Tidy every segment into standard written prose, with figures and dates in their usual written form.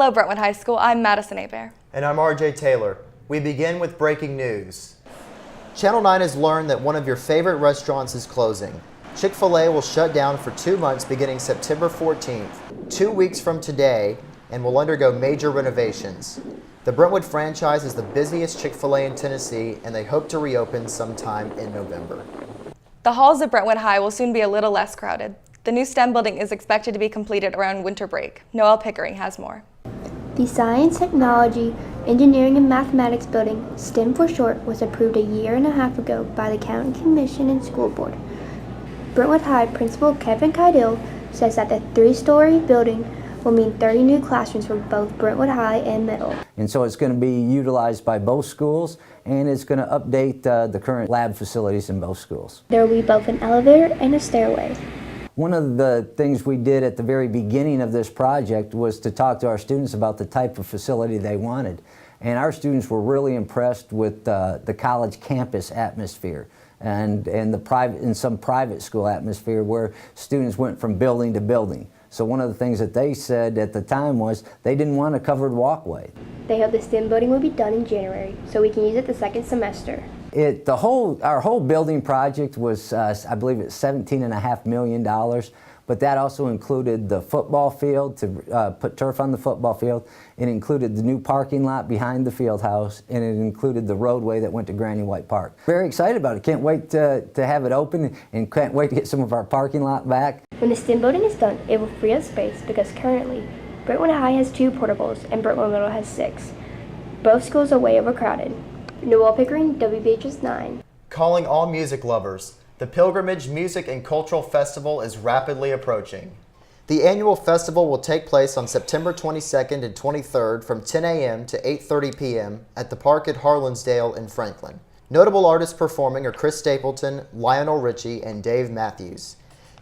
Hello, Brentwood High School. I'm Madison Hebert. And I'm RJ Taylor. We begin with breaking news. Channel 9 has learned that one of your favorite restaurants is closing. Chick-fil-A will shut down for 2 months beginning September 14th, 2 weeks from today, and will undergo major renovations. The Brentwood franchise is the busiest Chick-fil-A in Tennessee, and they hope to reopen sometime in November. The halls of Brentwood High will soon be a little less crowded. The new STEM building is expected to be completed around winter break. Noel Pickering has more. The Science, Technology, Engineering, and Mathematics building, STEM for short, was approved a year and a half ago by the County Commission and School Board. Brentwood High Principal Kevin Kydell says that the 3-story building will mean 30 new classrooms for both Brentwood High and Middle. And so it's going to be utilized by both schools, and it's going to update the current lab facilities in both schools. There will be both an elevator and a stairway. One of the things we did at the very beginning of this project was to talk to our students about the type of facility they wanted. And our students were really impressed with the college campus atmosphere and some private school atmosphere where students went from building to building. So one of the things that they said at the time was they didn't want a covered walkway. They hope the STEM building will be done in January so we can use it the second semester. Our whole building project was, I believe it's $17.5 million, but that also included the football field, to put turf on the football field. It included the new parking lot behind the field house, and it included the roadway that went to Granny White Park. Very excited about it. Can't wait to have it open, and can't wait to get some of our parking lot back. When the STEM building is done, it will free up space because currently Brentwood High has 2 portables and Brentwood Middle has 6. Both schools are way overcrowded. Noel Pickering, WBHS 9. Calling all music lovers, the Pilgrimage Music and Cultural Festival is rapidly approaching. The annual festival will take place on September 22nd and 23rd from 10 a.m. to 8:30 p.m. at the park at Harlansdale in Franklin. Notable artists performing are Chris Stapleton, Lionel Richie, and Dave Matthews.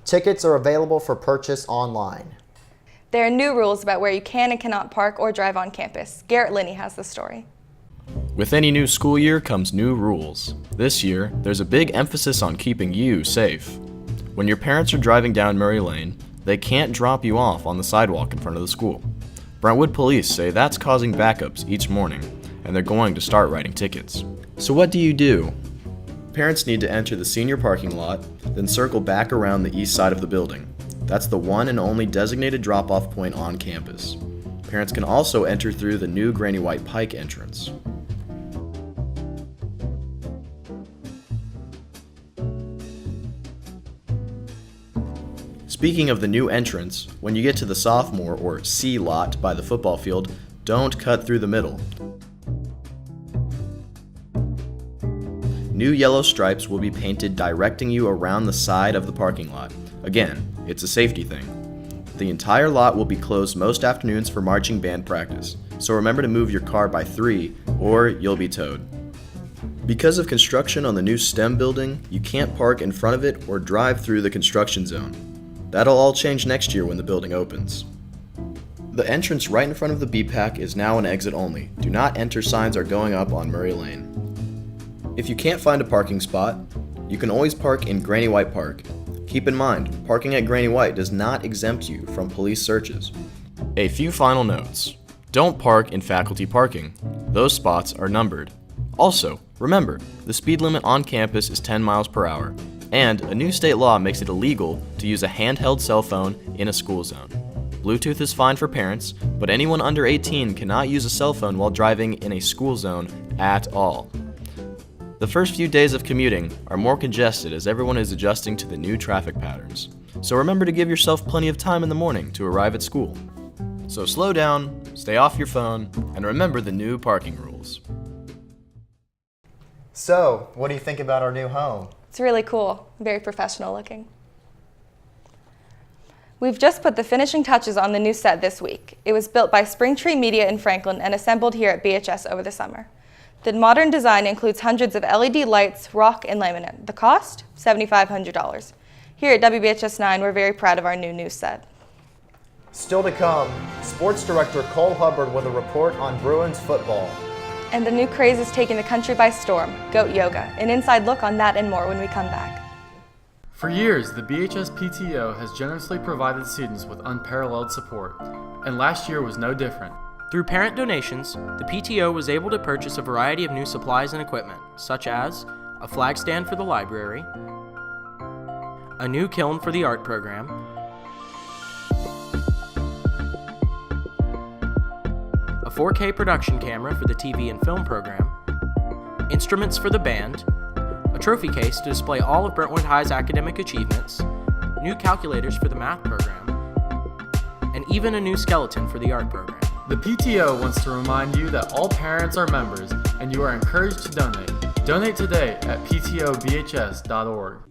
Tickets are available for purchase online. There are new rules about where you can and cannot park or drive on campus. Garrett Linney has the story. With any new school year comes new rules. This year, there's a big emphasis on keeping you safe. When your parents are driving down Murray Lane, they can't drop you off on the sidewalk in front of the school. Brentwood police say that's causing backups each morning, and they're going to start writing tickets. So what do? Parents need to enter the senior parking lot, then circle back around the east side of the building. That's the one and only designated drop-off point on campus. Parents can also enter through the new Granny White Pike entrance. Speaking of the new entrance, when you get to the sophomore or C lot by the football field, don't cut through the middle. New yellow stripes will be painted directing you around the side of the parking lot. Again, it's a safety thing. The entire lot will be closed most afternoons for marching band practice, so remember to move your car by 3 or you'll be towed. Because of construction on the new STEM building, you can't park in front of it or drive through the construction zone. That'll all change next year when the building opens. The entrance right in front of the BPAC is now an exit only. Do not enter signs are going up on Murray Lane. If you can't find a parking spot, you can always park in Granny White Park. Keep in mind, parking at Granny White does not exempt you from police searches. A few final notes. Don't park in faculty parking. Those spots are numbered. Also, remember, the speed limit on campus is 10 miles per hour. And a new state law makes it illegal to use a handheld cell phone in a school zone. Bluetooth is fine for parents, but anyone under 18 cannot use a cell phone while driving in a school zone at all. The first few days of commuting are more congested as everyone is adjusting to the new traffic patterns. So remember to give yourself plenty of time in the morning to arrive at school. So slow down, stay off your phone, and remember the new parking rules. So, what do you think about our new home? It's really cool, very professional looking. We've just put the finishing touches on the new set this week. It was built by Springtree Media in Franklin and assembled here at BHS over the summer. The modern design includes hundreds of LED lights, rock, and laminate. The cost? $7,500. Here at WBHS 9, we're very proud of our new news set. Still to come, Sports Director Cole Hubbard with a report on Bruins football. And the new craze is taking the country by storm, goat yoga. An inside look on that and more when we come back. For years, the BHS PTO has generously provided students with unparalleled support, and last year was no different. Through parent donations, the PTO was able to purchase a variety of new supplies and equipment, such as a flag stand for the library, a new kiln for the art program, a 4K production camera for the TV and film program, instruments for the band, a trophy case to display all of Brentwood High's academic achievements, new calculators for the math program, and even a new skeleton for the art program. The PTO wants to remind you that all parents are members and you are encouraged to donate. Donate today at ptobhs.org.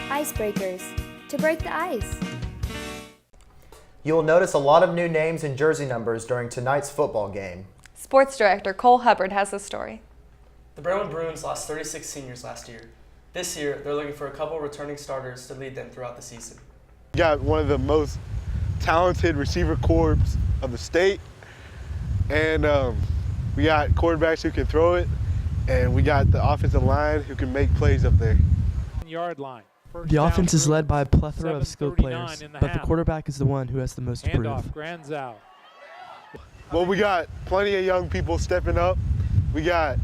Icebreakers, to break the ice. You'll notice a lot of new names and jersey numbers during tonight's football game. Sports Director Cole Hubbard has the story. The Brentwood Bruins lost 36 seniors last year. This year, they're looking for a couple returning starters to lead them throughout the season. We got one of the most talented receiver corps of the state, and we got quarterbacks who can throw it, and we got the offensive line who can make plays up there. Yard line. The offense is led by a plethora of skilled players, but the quarterback is the one who has the most to prove. Well, we got plenty of young people stepping up. We got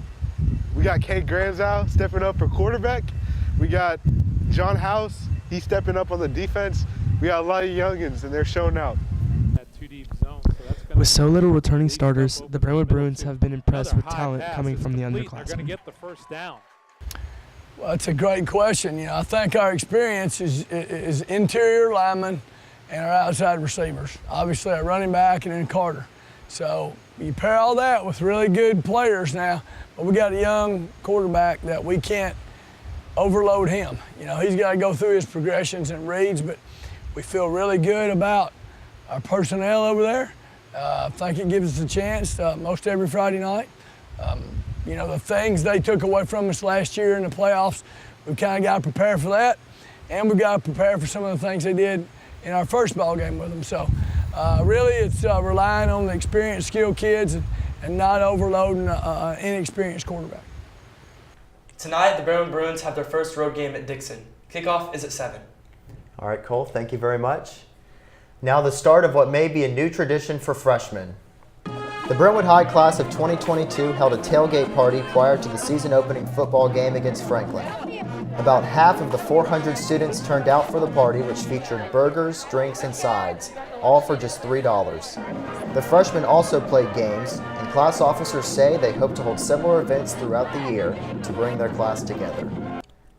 Kate Granzow stepping up for quarterback. We got John House, he's stepping up on the defense. We got a lot of youngins, and they're showing out. With so little returning starters, the Brentwood Bruins have been impressed with talent coming from the underclassmen. Well, it's a great question. I think our experience is interior linemen and our outside receivers. Obviously, our running back and then Carter. So you pair all that with really good players now, but we got a young quarterback that we can't overload him. He's got to go through his progressions and reads, but we feel really good about our personnel over there. I think it gives us a chance most every Friday night. The things they took away from us last year in the playoffs, we've kind of got to prepare for that, and we've got to prepare for some of the things they did in our first ball game with them. So really it's relying on the experienced, skilled kids and not overloading an inexperienced quarterback. Tonight, the Brentwood Bruins have their first road game at Dixon. Kickoff is at 7. All right, Cole, thank you very much. Now the start of what may be a new tradition for freshmen. The Brentwood High class of 2022 held a tailgate party prior to the season opening football game against Franklin. About half of the 400 students turned out for the party, which featured burgers, drinks, and sides, all for just $3. The freshmen also played games, and class officers say they hope to hold similar events throughout the year to bring their class together.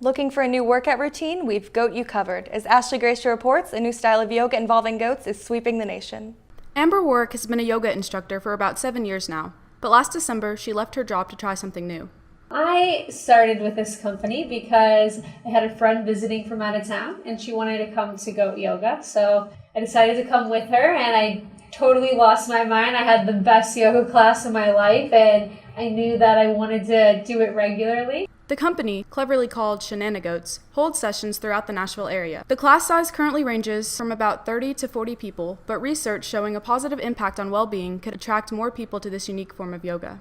Looking for a new workout routine? We've got you covered. As Ashley Gracia reports, a new style of yoga involving goats is sweeping the nation. Amber Warwick has been a yoga instructor for about 7 years now, but last December she left her job to try something new. I started with this company because I had a friend visiting from out of town and she wanted to come to goat yoga, so I decided to come with her and I totally lost my mind. I had the best yoga class of my life and I knew that I wanted to do it regularly. The company, cleverly called Shenanigoats, holds sessions throughout the Nashville area. The class size currently ranges from about 30 to 40 people, but research showing a positive impact on well-being could attract more people to this unique form of yoga.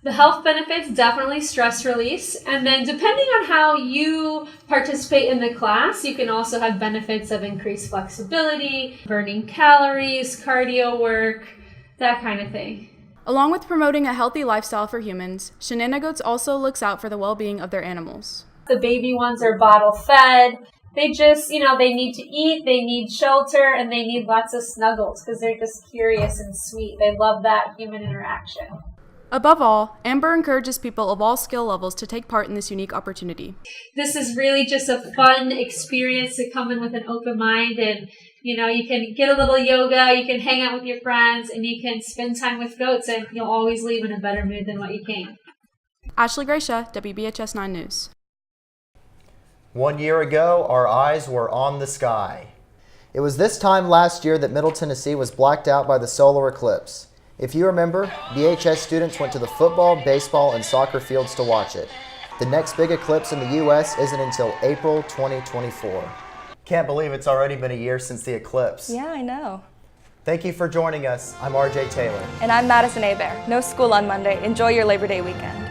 The health benefits, definitely stress release, and then depending on how you participate in the class, you can also have benefits of increased flexibility, burning calories, cardio work, that kind of thing. Along with promoting a healthy lifestyle for humans, Shenanigoats also looks out for the well-being of their animals. The baby ones are bottle fed. They just, they need to eat, they need shelter, and they need lots of snuggles because they're just curious and sweet. They love that human interaction. Above all, Amber encourages people of all skill levels to take part in this unique opportunity. This is really just a fun experience to come in with an open mind and you can get a little yoga, you can hang out with your friends, and you can spend time with goats, and you'll always leave in a better mood than what you came. Ashley Gracia, WBHS 9 News. 1 year ago, our eyes were on the sky. It was this time last year that Middle Tennessee was blacked out by the solar eclipse. If you remember, BHS students went to the football, baseball, and soccer fields to watch it. The next big eclipse in the U.S. isn't until April 2024. Can't believe it's already been a year since the eclipse. Yeah, I know. Thank you for joining us. I'm RJ Taylor. And I'm Madison Hebert. No school on Monday. Enjoy your Labor Day weekend.